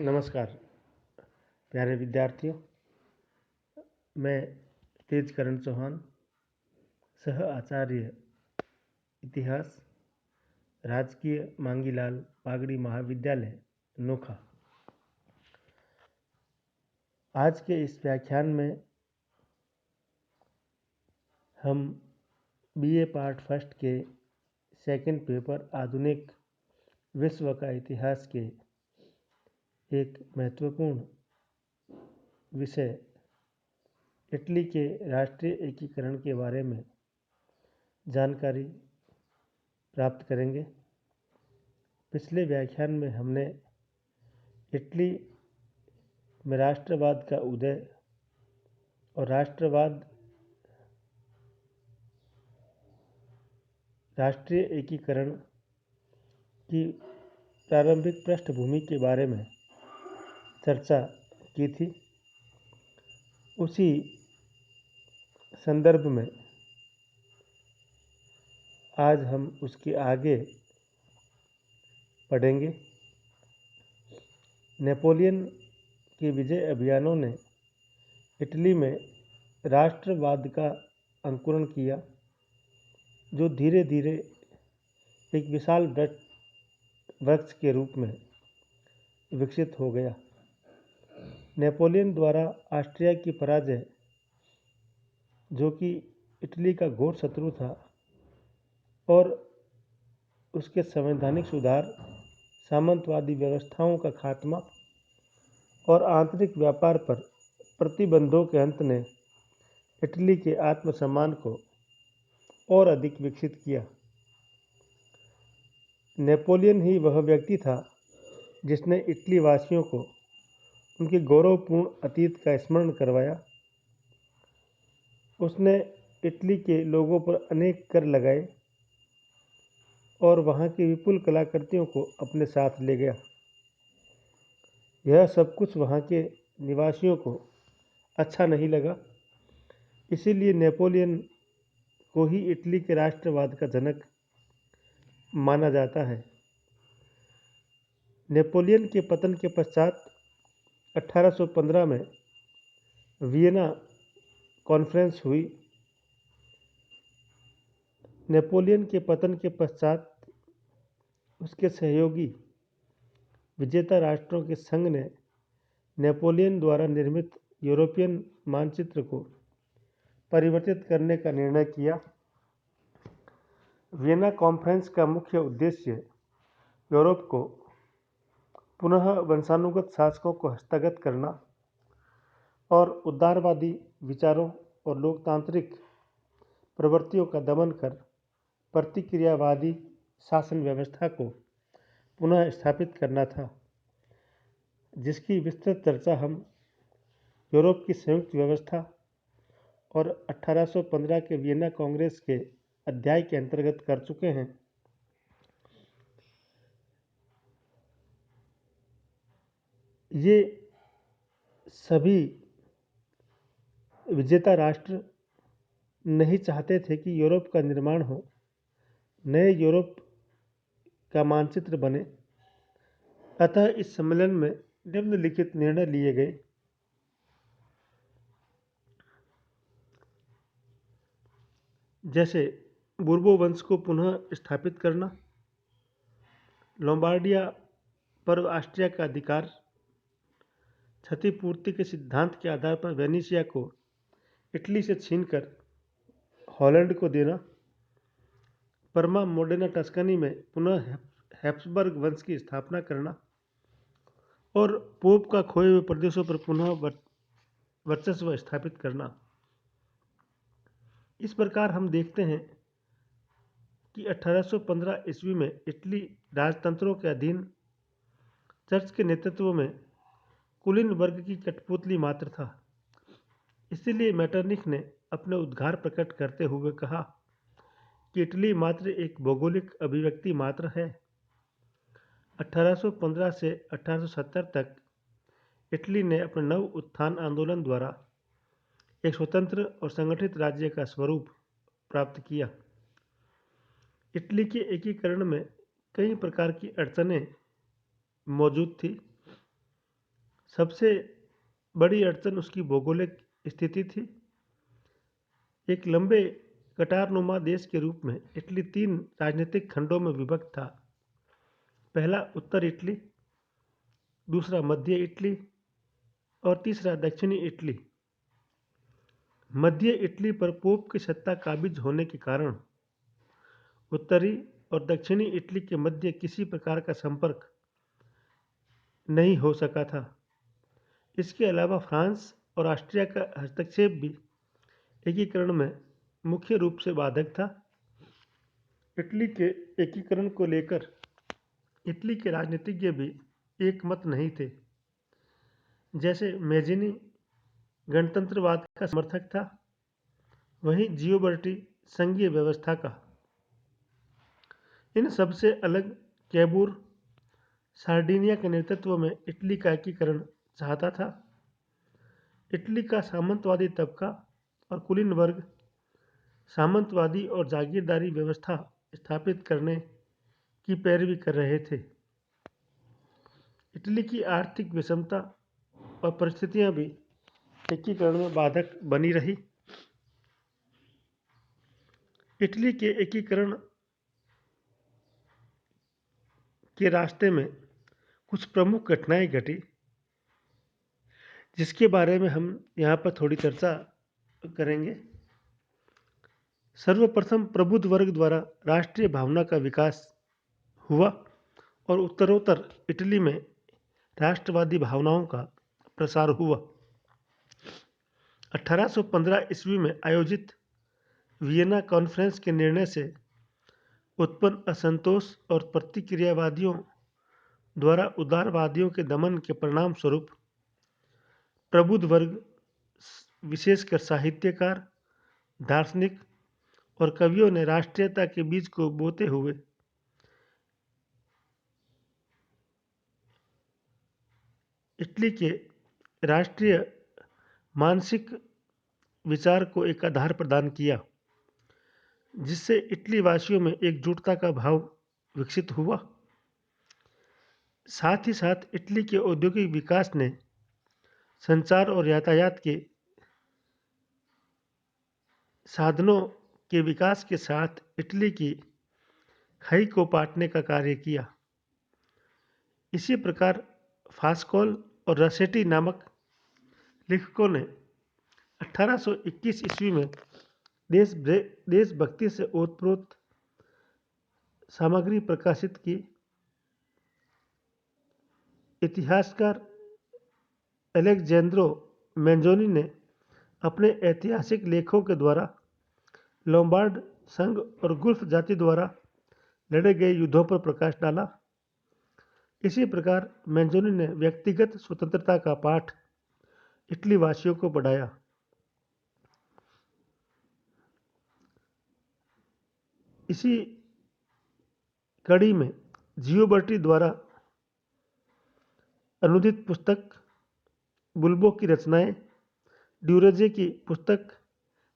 नमस्कार प्यारे विद्यार्थियों। मैं तेजकरण चौहान, सह आचार्य इतिहास, राजकीय मांगीलाल पागड़ी महाविद्यालय नोखा। आज के इस व्याख्यान में हम बीए पार्ट फर्स्ट के सेकंड पेपर आधुनिक विश्व का इतिहास के एक महत्वपूर्ण विषय इटली के राष्ट्रीय एकीकरण के बारे में जानकारी प्राप्त करेंगे। पिछले व्याख्यान में हमने इटली में राष्ट्रवाद का उदय और राष्ट्रीय एकीकरण की प्रारंभिक पृष्ठभूमि के बारे में चर्चा की थी। उसी संदर्भ में आज हम उसके आगे पढ़ेंगे। नेपोलियन के विजय अभियानों ने इटली में राष्ट्रवाद का अंकुरण किया, जो धीरे धीरे एक विशाल वृक्ष के रूप में विकसित हो गया। नेपोलियन द्वारा ऑस्ट्रिया की पराजय, जो कि इटली का घोर शत्रु था, और उसके संवैधानिक सुधार, सामंतवादी व्यवस्थाओं का खात्मा और आंतरिक व्यापार पर प्रतिबंधों के अंत ने इटली के आत्मसम्मान को और अधिक विकसित किया। नेपोलियन ही वह व्यक्ति था जिसने इटली वासियों को उनके गौरवपूर्ण अतीत का स्मरण करवाया। उसने इटली के लोगों पर अनेक कर लगाए और वहाँ के विपुल कलाकृतियों को अपने साथ ले गया। यह सब कुछ वहाँ के निवासियों को अच्छा नहीं लगा, इसीलिए नेपोलियन को ही इटली के राष्ट्रवाद का जनक माना जाता है। नेपोलियन के पतन के पश्चात 1815 में वियना कॉन्फ्रेंस हुई। नेपोलियन के पतन के पश्चात उसके सहयोगी विजेता राष्ट्रों के संघ ने नेपोलियन द्वारा निर्मित यूरोपियन मानचित्र को परिवर्तित करने का निर्णय किया। वियना कॉन्फ्रेंस का मुख्य उद्देश्य यूरोप को पुनः वंशानुगत शासकों को हस्तगत करना और उदारवादी विचारों और लोकतांत्रिक प्रवृत्तियों का दमन कर प्रतिक्रियावादी शासन व्यवस्था को पुनः स्थापित करना था, जिसकी विस्तृत चर्चा हम यूरोप की संयुक्त व्यवस्था और 1815 के वियना कांग्रेस के अध्याय के अंतर्गत कर चुके हैं। ये सभी विजेता राष्ट्र नहीं चाहते थे कि यूरोप का निर्माण हो, नए यूरोप का मानचित्र बने। अतः इस सम्मेलन में निम्नलिखित निर्णय लिए गए। जैसे बुर्बो वंश को पुनः स्थापित करना, लोम्बार्डिया पर ऑस्ट्रिया का अधिकार, क्षतिपूर्ति के सिद्धांत के आधार पर वेनेशिया को इटली से छीनकर हॉलैंड को देना, परमा मोडेना टस्कनी में पुनः हैब्सबर्ग वंश की स्थापना करना और पोप का खोए हुए प्रदेशों पर पुनः वर्चस्व स्थापित करना। इस प्रकार हम देखते हैं कि 1815 ईस्वी में इटली राजतंत्रों के अधीन चर्च के नेतृत्व में कुलीन वर्ग की कठपुतली मात्र था। इसीलिए मेटरनिख ने अपने उद्गार प्रकट करते हुए कहा कि इटली मात्र एक भौगोलिक अभिव्यक्ति मात्र है। 1815 से 1870 तक इटली ने अपने नव उत्थान आंदोलन द्वारा एक स्वतंत्र और संगठित राज्य का स्वरूप प्राप्त किया। इटली के एकीकरण में कई प्रकार की अड़चनें मौजूद थी। सबसे बड़ी अड़चन उसकी भौगोलिक स्थिति थी। एक लंबे कटारनुमा देश के रूप में इटली 3 राजनीतिक खंडों में विभक्त था। पहला उत्तर इटली, दूसरा मध्य इटली और तीसरा दक्षिणी इटली। मध्य इटली पर पोप की सत्ता काबिज होने के कारण उत्तरी और दक्षिणी इटली के मध्य किसी प्रकार का संपर्क नहीं हो सका था। इसके अलावा फ्रांस और ऑस्ट्रिया का हस्तक्षेप भी एकीकरण में मुख्य रूप से बाधक था। इटली के एकीकरण को लेकर इटली के राजनीतिज्ञ भी एक मत नहीं थे। जैसे मेज़िनी गणतंत्रवाद का समर्थक था, वहीं जियोबर्टी संघीय व्यवस्था का। इन सबसे अलग कैबूर सार्डिनिया के नेतृत्व में इटली का एकीकरण चाहता था। इटली का सामंतवादी तबका और कुलीन वर्ग सामंतवादी और जागीरदारी व्यवस्था स्थापित करने की पैरवी कर रहे थे। इटली की आर्थिक विषमता और परिस्थितियां भी एकीकरण में बाधक बनी रही। इटली के एकीकरण के रास्ते में कुछ प्रमुख घटनाएं घटी, जिसके बारे में हम यहाँ पर थोड़ी चर्चा करेंगे। सर्वप्रथम प्रबुद्ध वर्ग द्वारा राष्ट्रीय भावना का विकास हुआ और उत्तरोत्तर इटली में राष्ट्रवादी भावनाओं का प्रसार हुआ। 1815 ईस्वी में आयोजित वियना कॉन्फ्रेंस के निर्णय से उत्पन्न असंतोष और प्रतिक्रियावादियों द्वारा उदारवादियों के दमन के परिणाम स्वरूप प्रबुद्ध वर्ग, विशेषकर साहित्यकार, दार्शनिक और कवियों ने राष्ट्रीयता के बीज को बोते हुए इटली के राष्ट्रीय मानसिक विचार को एक आधार प्रदान किया, जिससे इटली वासियों में एकजुटता का भाव विकसित हुआ। साथ ही साथ इटली के औद्योगिक विकास ने संचार और यातायात के साधनों के विकास के साथ इटली की खाई को पाटने का कार्य किया। इसी प्रकार फास्कोल और रसेटी नामक लेखकों ने 1821 ईस्वी में देशभक्ति से ओतप्रोत सामग्री प्रकाशित की। इतिहासकार एलेक्जेंद्रो मैंजोनी ने अपने ऐतिहासिक लेखों के द्वारा लोम्बार्ड संघ और गुल्फ जाति द्वारा लड़े गए युद्धों पर प्रकाश डाला। इसी प्रकार मैंजोनी ने व्यक्तिगत स्वतंत्रता का पाठ इटली वासियों को पढ़ाया। इसी कड़ी में जियोबर्टी द्वारा अनुदित पुस्तक, बुल्बो की रचनाएं, ड्यूरेजे की पुस्तक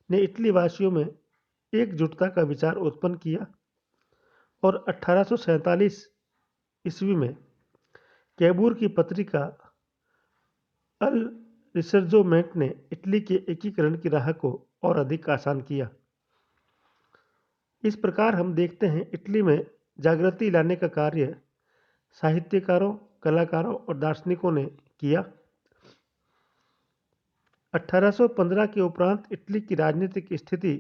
ने इटली वासियों में एकजुटता का विचार उत्पन्न किया और 1847 ईस्वी में कैबूर की पत्रिका अल रिसर्जोमेंट ने इटली के एकीकरण की राह को और अधिक आसान किया। इस प्रकार हम देखते हैं इटली में जागृति लाने का कार्य साहित्यकारों, कलाकारों और दार्शनिकों ने किया। 1815 के उपरांत इटली की राजनीतिक स्थिति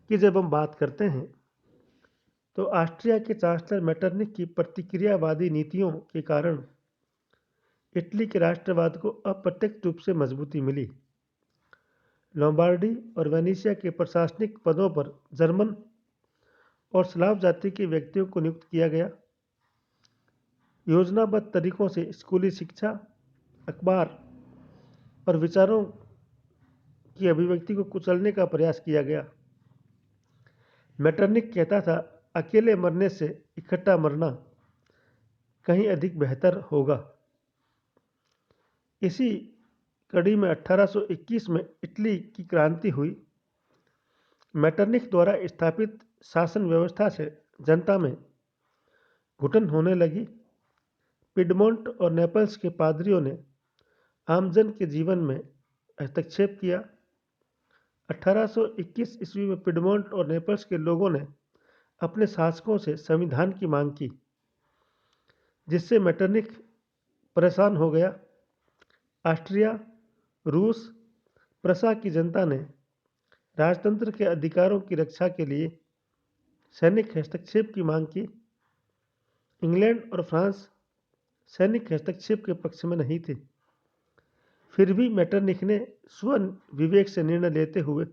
की जब हम बात करते हैं तो ऑस्ट्रिया के चांसलर मेटरनिक की प्रतिक्रियावादी नीतियों के कारण इटली के राष्ट्रवाद को अप्रत्यक्ष रूप से मजबूती मिली। लोम्बार्डी और वेनेशिया के प्रशासनिक पदों पर जर्मन और स्लाव जाति के व्यक्तियों को नियुक्त किया गया। योजनाबद्ध तरीकों से स्कूली शिक्षा, अखबार और विचारों की अभिव्यक्ति को कुचलने का प्रयास किया गया। मेटरनिक कहता था, अकेले मरने से इकट्ठा मरना कहीं अधिक बेहतर होगा। इसी कड़ी में 1821 में इटली की क्रांति हुई। मेटरनिक द्वारा स्थापित शासन व्यवस्था से जनता में घुटन होने लगी। पिडमोंट और नेपल्स के पादरियों ने आमजन के जीवन में हस्तक्षेप किया। 1821 ईस्वी में पिडमोंट और नेपल्स के लोगों ने अपने शासकों से संविधान की मांग की, जिससे मेटरनिख परेशान हो गया। ऑस्ट्रिया, रूस, प्रशा की जनता ने राजतंत्र के अधिकारों की रक्षा के लिए सैनिक हस्तक्षेप की मांग की। इंग्लैंड और फ्रांस सैनिक हस्तक्षेप के पक्ष में नहीं थे। फिर भी मेटरनिख ने स्व विवेक से निर्णय लेते हुए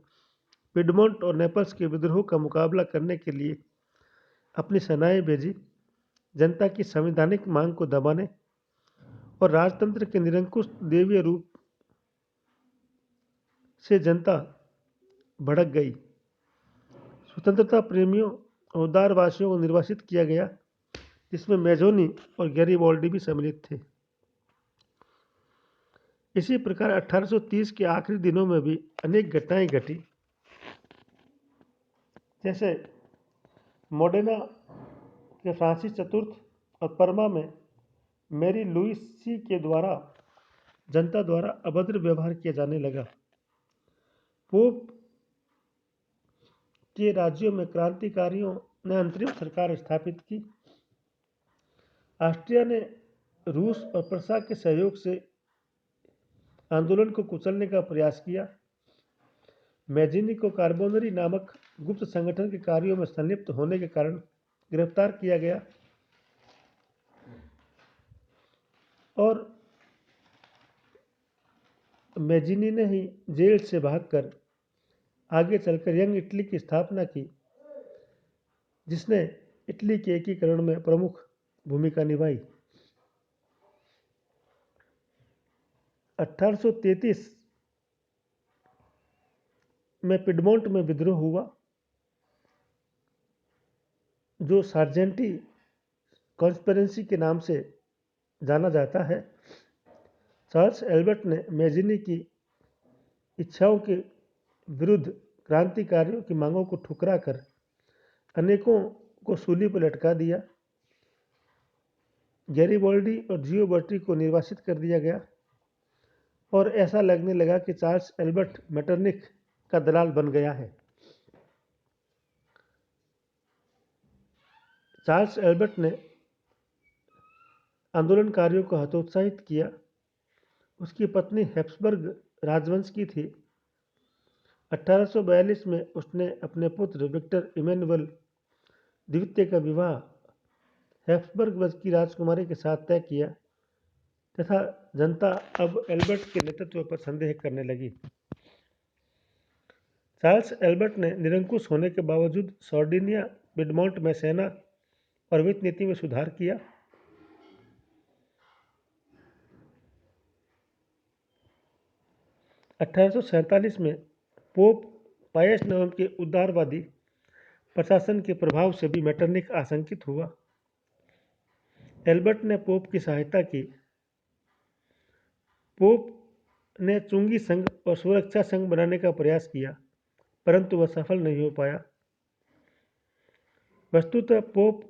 पिडमोंट और नेपल्स के विद्रोह का मुकाबला करने के लिए अपनी सेनाएं भेजी। जनता की संवैधानिक मांग को दबाने और राजतंत्र के निरंकुश देवीय रूप से जनता भड़क गई। स्वतंत्रता प्रेमियों और उदारवासियों को निर्वासित किया गया, जिसमें मेजोनी और गैरिबाल्डी भी सम्मिलित थे। इसी प्रकार 1830 के आखिरी दिनों में भी अनेक घटनाएं घटी, जैसे मोडेना के फ्रांसिस चतुर्थ और परमा में मैरी लुईसी के द्वारा जनता द्वारा अभद्र व्यवहार किया जाने लगा। पोप के राज्यों में क्रांतिकारियों ने अंतरिम सरकार स्थापित की। ऑस्ट्रिया ने रूस और प्रशा के सहयोग से आंदोलन को कुचलने का प्रयास किया। मैजिनी को कार्बोनरी नामक गुप्त संगठन के कार्यों में संलिप्त होने के कारण गिरफ्तार किया गया और मैजिनी ने ही जेल से भागकर आगे चलकर यंग इटली की स्थापना की, जिसने इटली के एकीकरण में प्रमुख भूमिका निभाई। 1833 में पिडमोंट में विद्रोह हुआ, जो सार्जेंटी कॉन्स्पिरेसी के नाम से जाना जाता है। चार्ल्स एल्बर्ट ने मैजिनी की इच्छाओं के विरुद्ध क्रांतिकारियों की मांगों को ठुकरा कर अनेकों को सूली पर लटका दिया। गैरिबाल्डी और जियोबर्टी को निर्वासित कर दिया गया और ऐसा लगने लगा कि चार्ल्स एल्बर्ट मेटरनिख का दलाल बन गया है। चार्ल्स एल्बर्ट ने आंदोलनकारियों को हतोत्साहित किया। उसकी पत्नी हैब्सबर्ग राजवंश की थी। 1842 में उसने अपने पुत्र विक्टर इमैनुअल द्वितीय का विवाह हैब्सबर्ग वंश की राजकुमारी के साथ तय किया तथा जनता अब एल्बर्ट के नेतृत्व पर संदेह करने लगी। चार्ल्स एल्बर्ट ने निरंकुश होने के बावजूद सार्डिनिया, पिडमोंट में सेना और वित्त नीति में सुधार किया। 1847 में पोप पायस नवम के उदारवादी प्रशासन के प्रभाव से भी मेटरनिख आशंकित हुआ। एल्बर्ट ने पोप की सहायता की। पोप ने चुंगी संघ और सुरक्षा संघ बनाने का प्रयास किया, परंतु वह सफल नहीं हो पाया। वस्तुतः पोप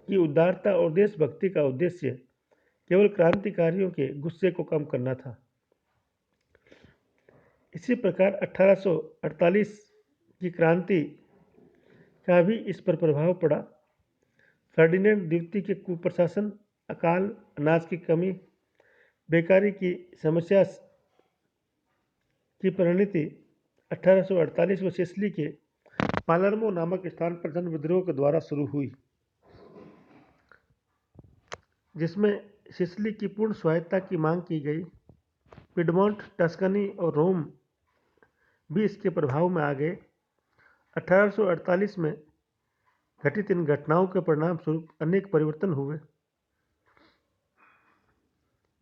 की उदारता और देशभक्ति का उद्देश्य केवल क्रांतिकारियों के गुस्से को कम करना था। इसी प्रकार 1848 की क्रांति का भी इस पर प्रभाव पड़ा। फर्डिनेंड द्वितीय के कुप्रशासन, अकाल, अनाज की कमी, बेकारी की समस्या की परिणति 1848 में सिसिली के पालर्मो नामक स्थान पर जन विद्रोह के द्वारा शुरू हुई, जिसमें सिसिली की पूर्ण स्वायत्तता की मांग की गई। पिडमोंट, टस्कनी और रोम भी इसके प्रभाव में आ गए। 1848 में घटित इन घटनाओं के परिणाम स्वरूप अनेक परिवर्तन हुए,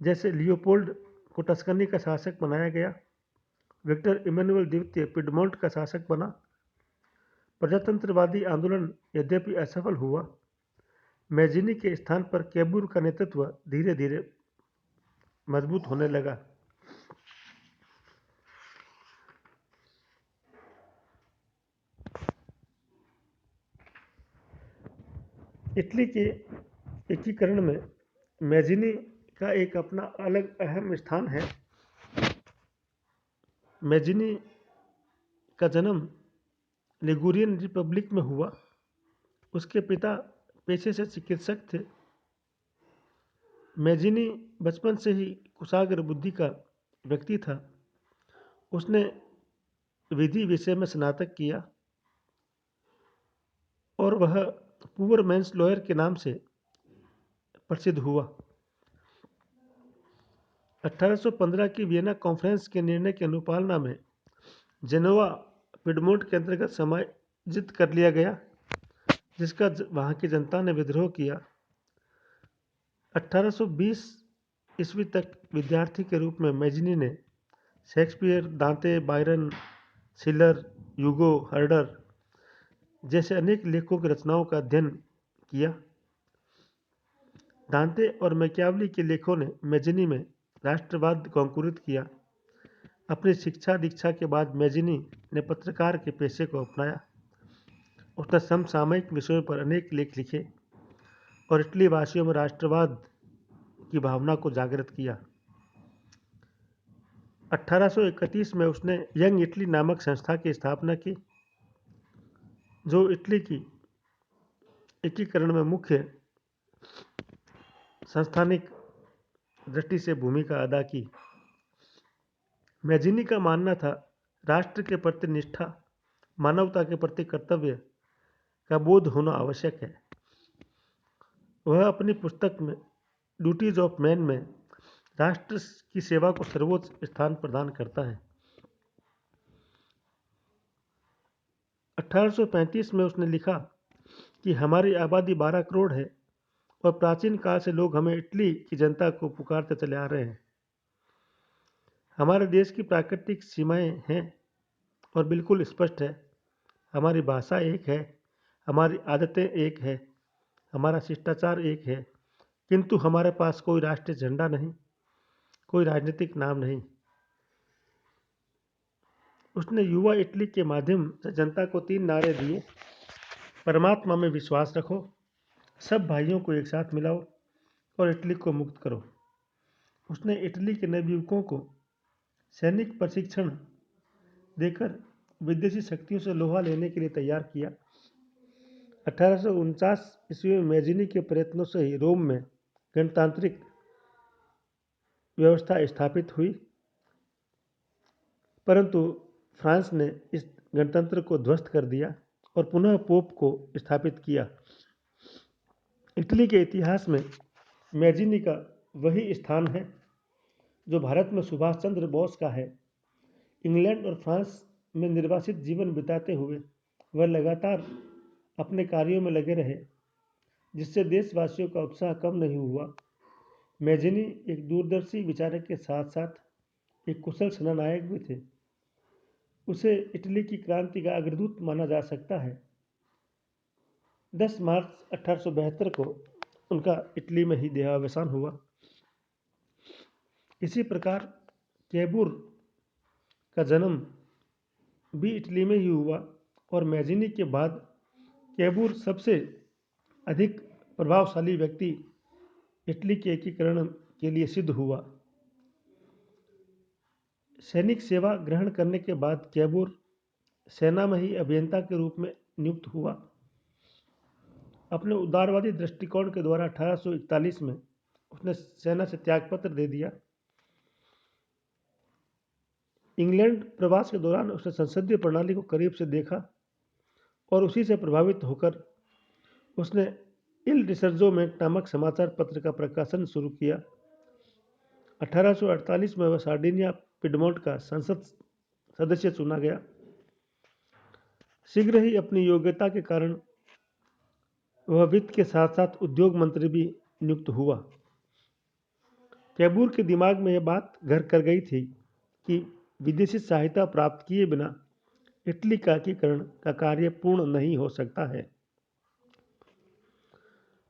जैसे लियोपोल्ड को टस्कनी का शासक बनाया गया, विक्टर इमैनुअल द्वितीय पिडमोंट का शासक बना। प्रजातंत्रवादी आंदोलन यद्यपि असफल हुआ, मैजिनी के स्थान पर कैबूर का नेतृत्व धीरे धीरे मजबूत होने लगा। इटली के एकीकरण में मैजिनी का एक अपना अलग अहम स्थान है। मैजिनी का जन्म लिगुरियन रिपब्लिक में हुआ। उसके पिता पेशे से चिकित्सक थे। मैजिनी बचपन से ही कुशाग्र बुद्धि का व्यक्ति था। उसने विधि विषय में स्नातक किया और वह पुअर मैन्स लॉयर के नाम से प्रसिद्ध हुआ। 1815 की वियना कॉन्फ्रेंस के निर्णय की अनुपालना में जेनोवा पिडमोंट के अंतर्गत समायोजित कर लिया गया, जिसका वहाँ की जनता ने विद्रोह किया। 1820 ईस्वी तक विद्यार्थी के रूप में मैजिनी ने शेक्सपियर, दांते, बायरन, शिलर, ह्यूगो, हर्डर जैसे अनेक लेखकों की रचनाओं का अध्ययन किया। दांते और मैकियावली के लेखों ने मैजिनी में राष्ट्रवाद को अंकुरित किया। अपनी शिक्षा दीक्षा के बाद मैजिनी ने पत्रकार के पेशे को अपनाया। उसने समसामयिक विषयों पर अनेक लेख लिखे और इटली वासियों में राष्ट्रवाद की भावना को जागृत किया। 1831 में उसने यंग इटली नामक संस्था की स्थापना की, जो इटली की एकीकरण में मुख्य संस्थानिक दृष्टि से भूमिका अदा की। मैजिनी का मानना था, राष्ट्र के प्रति निष्ठा, मानवता के प्रति कर्तव्य का बोध होना आवश्यक है। वह अपनी पुस्तक में ड्यूटीज ऑफ मैन में राष्ट्र की सेवा को सर्वोच्च स्थान प्रदान करता है। 1835 में उसने लिखा कि हमारी आबादी 12 करोड़ है और प्राचीन काल से लोग हमें इटली की जनता को पुकारते चले आ रहे हैं। हमारे देश की प्राकृतिक सीमाएं हैं और बिल्कुल स्पष्ट है। हमारी भाषा एक है, हमारी आदतें एक है, हमारा शिष्टाचार एक है, किंतु हमारे पास कोई राष्ट्रीय झंडा नहीं, कोई राजनीतिक नाम नहीं। उसने युवा इटली के माध्यम से जनता को 3 नारे दिए। परमात्मा में विश्वास रखो, सब भाइयों को एक साथ मिलाओ और इटली को मुक्त करो। उसने इटली के नवयुवकों को सैनिक प्रशिक्षण देकर विदेशी शक्तियों से लोहा लेने के लिए तैयार किया। 1849 ईस्वी में मैजिनी के प्रयत्नों से ही रोम में गणतांत्रिक व्यवस्था स्थापित हुई, परंतु फ्रांस ने इस गणतंत्र को ध्वस्त कर दिया और पुनः पोप को स्थापित किया। इटली के इतिहास में मैजिनी का वही स्थान है जो भारत में सुभाष चंद्र बोस का है। इंग्लैंड और फ्रांस में निर्वासित जीवन बिताते हुए वह लगातार अपने कार्यों में लगे रहे, जिससे देशवासियों का उत्साह कम नहीं हुआ। मैजिनी एक दूरदर्शी विचारक के साथ साथ एक कुशल सेनानायक भी थे। उसे इटली की क्रांति का अग्रदूत माना जा सकता है। 10 मार्च 1872 को उनका इटली में ही देहावसान हुआ। इसी प्रकार कैबूर का जन्म भी इटली में ही हुआ और मैजिनी के बाद कैबूर सबसे अधिक प्रभावशाली व्यक्ति इटली के एकीकरण के लिए सिद्ध हुआ। सैनिक सेवा ग्रहण करने के बाद कैबूर सेना में ही अभियंता के रूप में नियुक्त हुआ। अपने उदारवादी दृष्टिकोण के द्वारा 1841 में उसने सेना से त्यागपत्र दे दिया। इंग्लैंड प्रवास के दौरान उसने संसदीय प्रणाली को करीब से देखा और उसी से प्रभावित होकर उसने इल रिसर्जोमेंट नामक समाचार पत्र का प्रकाशन शुरू किया। 1848 में वह सार्डिनिया पिडमोंट का संसद सदस्य चुना गया। शीघ्र ही अपनी योग्यता के कारण वह वित्त के साथ साथ उद्योग मंत्री भी नियुक्त हुआ। कैबूर के दिमाग में यह बात घर कर गई थी कि विदेशी सहायता प्राप्त किए बिना इटली का एकीकरण का कार्य पूर्ण नहीं हो सकता है।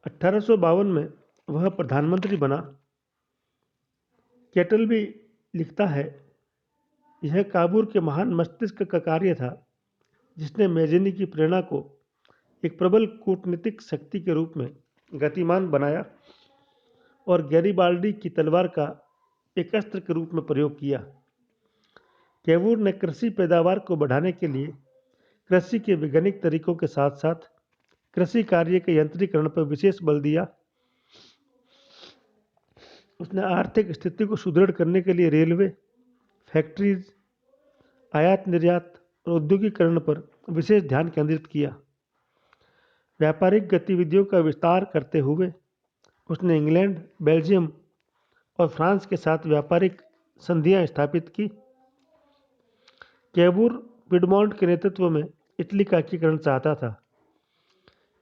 1852 में वह प्रधानमंत्री बना। कैटलबी लिखता है, यह काबूर के महान मस्तिष्क का कार्य था जिसने मैजिनी की प्रेरणा को एक प्रबल कूटनीतिक शक्ति के रूप में गतिमान बनाया। और गैरिबाल्डी की तलवार का एक अस्त्र के रूप में प्रयोग किया। कैवूर ने कृषि पैदावार को बढ़ाने के लिए कृषि के वैज्ञानिक तरीकों के साथ साथ कृषि कार्य के यंत्रीकरण पर विशेष बल दिया। उसने आर्थिक स्थिति को सुदृढ़ करने के लिए रेलवे, फैक्ट्रीज, आयात निर्यात और औद्योगिकरण पर विशेष ध्यान केंद्रित किया। व्यापारिक गतिविधियों का विस्तार करते हुए उसने इंग्लैंड, बेल्जियम और फ्रांस के साथ व्यापारिक संधियां स्थापित की। कैवूर पिडमोंट के नेतृत्व में इटली का एकीकरण चाहता था,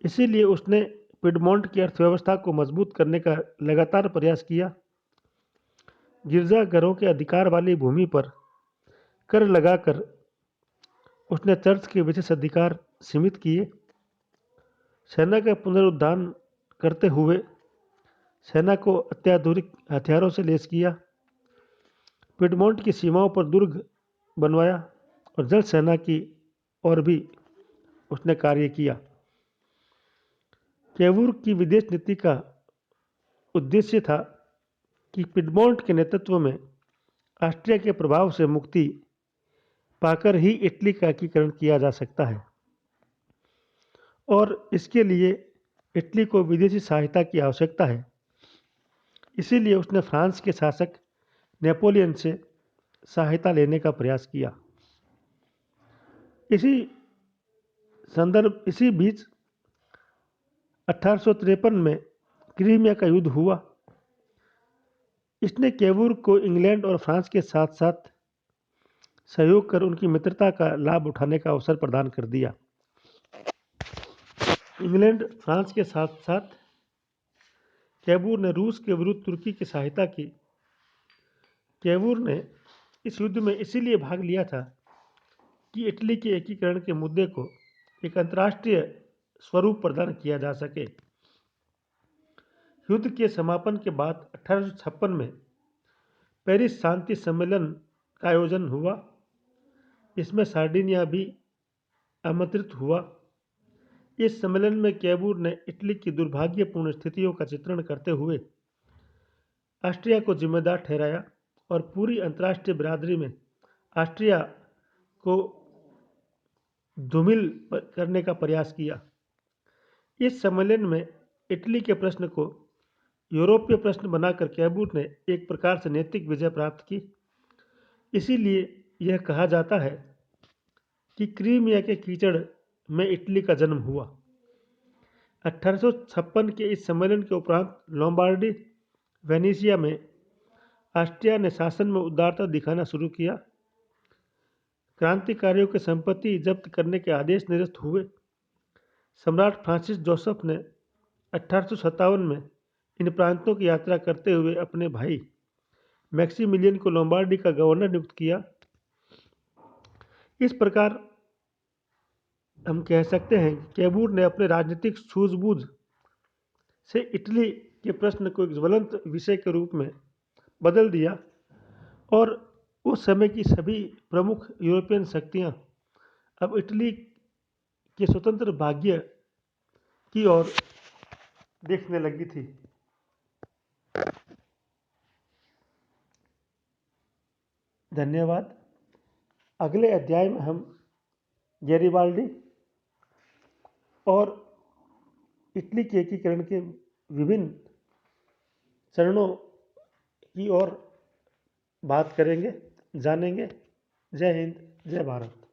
इसीलिए उसने पिडमोंट की अर्थव्यवस्था को मजबूत करने का लगातार प्रयास किया। गिरजाघरों के अधिकार वाली भूमि पर कर लगाकर उसने चर्च के विशेष अधिकार सीमित किए। सेना का पुनरुद्धार करते हुए सेना को अत्याधुनिक हथियारों से लैस किया। पिडमोंट की सीमाओं पर दुर्ग बनवाया और जल सेना की और भी उसने कार्य किया। कैवूर की विदेश नीति का उद्देश्य था कि पिडमोंट के नेतृत्व में ऑस्ट्रिया के प्रभाव से मुक्ति पाकर ही इटली का एकीकरण किया जा सकता है और इसके लिए इटली को विदेशी सहायता की आवश्यकता है। इसीलिए उसने फ्रांस के शासक नेपोलियन से सहायता लेने का प्रयास किया। इसी बीच 1853 में क्रीमिया का युद्ध हुआ। इसने कैवूर को इंग्लैंड और फ्रांस के साथ साथ सहयोग कर उनकी मित्रता का लाभ उठाने का अवसर प्रदान कर दिया। इंग्लैंड, फ्रांस के साथ साथ कैवूर ने रूस के विरुद्ध तुर्की की सहायता की। कैवूर ने इस युद्ध में इसीलिए भाग लिया था कि इटली के एकीकरण के मुद्दे को एक अंतर्राष्ट्रीय स्वरूप प्रदान किया जा सके। युद्ध के समापन के बाद 1856 में पेरिस शांति सम्मेलन का आयोजन हुआ। इसमें सार्डिनिया भी आमंत्रित हुआ। इस सम्मेलन में कैवूर ने इटली की दुर्भाग्यपूर्ण स्थितियों का चित्रण करते हुए ऑस्ट्रिया को जिम्मेदार ठहराया और पूरी अंतर्राष्ट्रीय बिरादरी में ऑस्ट्रिया को धूमिल करने का प्रयास किया। इस सम्मेलन में इटली के प्रश्न को यूरोपीय प्रश्न बनाकर कैवूर ने एक प्रकार से नैतिक विजय प्राप्त की। इसीलिए यह कहा जाता है कि क्रीमिया के कीचड़ में इटली का जन्म हुआ। 1856 के इस सम्मेलन के उपरांत लोम्बार्डी, वेनेशिया में ऑस्ट्रिया ने शासन में उदारता दिखाना शुरू किया। क्रांतिकारियों की संपत्ति जब्त करने के आदेश निरस्त हुए। सम्राट फ्रांसिस जोसेफ ने 1857 में इन प्रांतों की यात्रा करते हुए अपने भाई मैक्सिमिलियन को लोम्बार्डी का गवर्नर नियुक्त किया। इस प्रकार हम कह सकते हैं कि कैवूर ने अपने राजनीतिक सूझबूझ से इटली के प्रश्न को एक ज्वलंत विषय के रूप में बदल दिया और उस समय की सभी प्रमुख यूरोपियन शक्तियां अब इटली के स्वतंत्र भाग्य की ओर देखने लगी थी। धन्यवाद। अगले अध्याय में हम गैरिबाल्डी और इटली के एकीकरण के विभिन्न चरणों की ओर बात करेंगे, जानेंगे। जय हिंद, जय भारत।